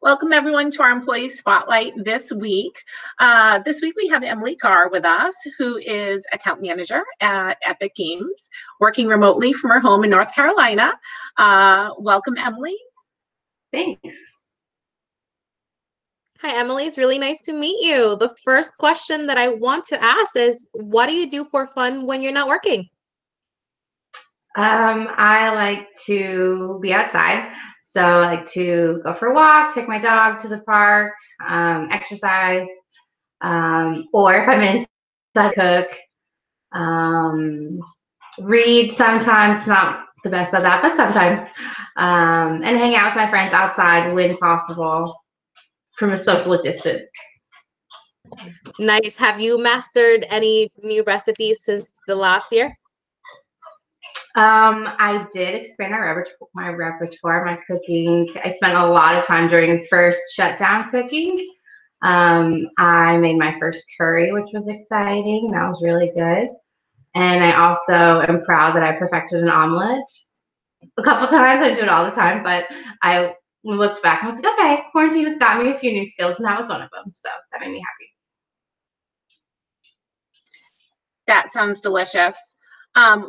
Welcome everyone to our Employee Spotlight this week. This week we have Emily Garr with us, who is account manager at Epic Games, working remotely from her home in North Carolina. Welcome, Emily. Thanks. Hi, Emily. It's really nice to meet you. The first question that I want to ask is, what do you do for fun when you're not working? I like to be outside. So I like to go for a walk, take my dog to the park, exercise, or if I'm inside, cook, read sometimes, not the best at that, but sometimes, and hang out with my friends outside when possible from a social distance. Nice. Have you mastered any new recipes since the last year? I did expand my repertoire, my cooking. I spent a lot of time during first shutdown cooking. I made my first curry, which was exciting. That was really good. And I also am proud that I perfected an omelet a couple times. I do it all the time, but I looked back and was like, okay, quarantine has got me a few new skills, and that was one of them. So that made me happy. That sounds delicious.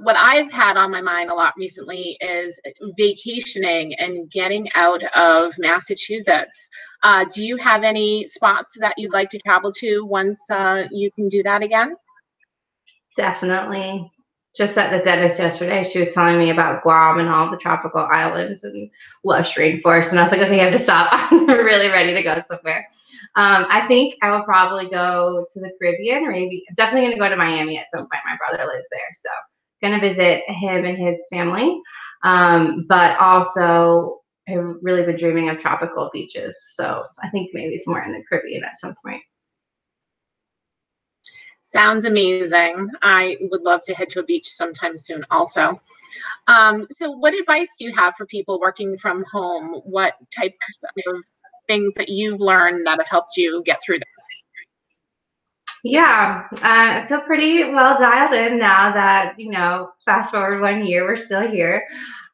What I've had on my mind a lot recently is vacationing and getting out of Massachusetts. Do you have any spots that you'd like to travel to once you can do that again? Definitely. Just at the dentist yesterday, she was telling me about Guam and all the tropical islands and lush rainforest, and I was like, okay, I have to stop. I'm really ready to go somewhere. I think I will probably go to the Caribbean, or maybe definitely going to go to Miami at some point. My brother lives there, so going to visit him and his family. But also, I've really been dreaming of tropical beaches, so I think maybe somewhere in the Caribbean at some point. Sounds amazing. I would love to head to a beach sometime soon also. So what advice do you have for people working from home? What types of things that you've learned that have helped you get through this? Yeah, I feel pretty well dialed in now that, fast forward 1 year, we're still here.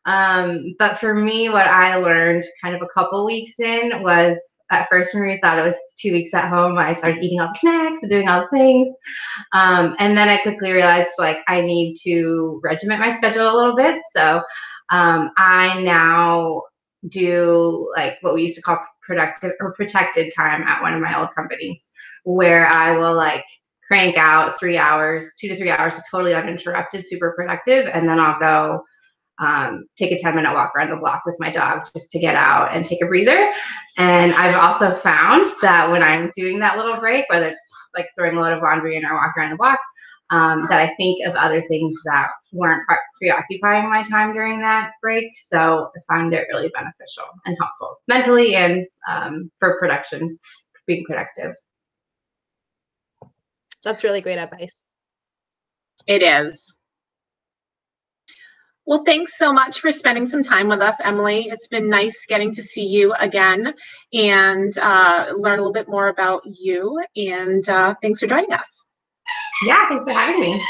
But for me, what I learned kind of a couple weeks in was, at first when we thought it was 2 weeks at home, I started eating all the snacks and doing all the things. And then I quickly realized, I need to regiment my schedule a little bit. So I now do what we used to call productive or protected time at one of my old companies, where I will crank out 3 hours, 2 to 3 hours, totally uninterrupted, super productive. And then I'll go take a 10-minute walk around the block with my dog just to get out and take a breather. And I've also found that when I'm doing that little break, whether it's throwing a load of laundry in or walking around the block, that I think of other things that weren't preoccupying my time during that break. So I found it really beneficial and helpful mentally and for production, being productive. That's really great advice. It is. Well, thanks so much for spending some time with us, Emily. It's been nice getting to see you again and learn a little bit more about you. And thanks for joining us. Yeah, thanks for having me.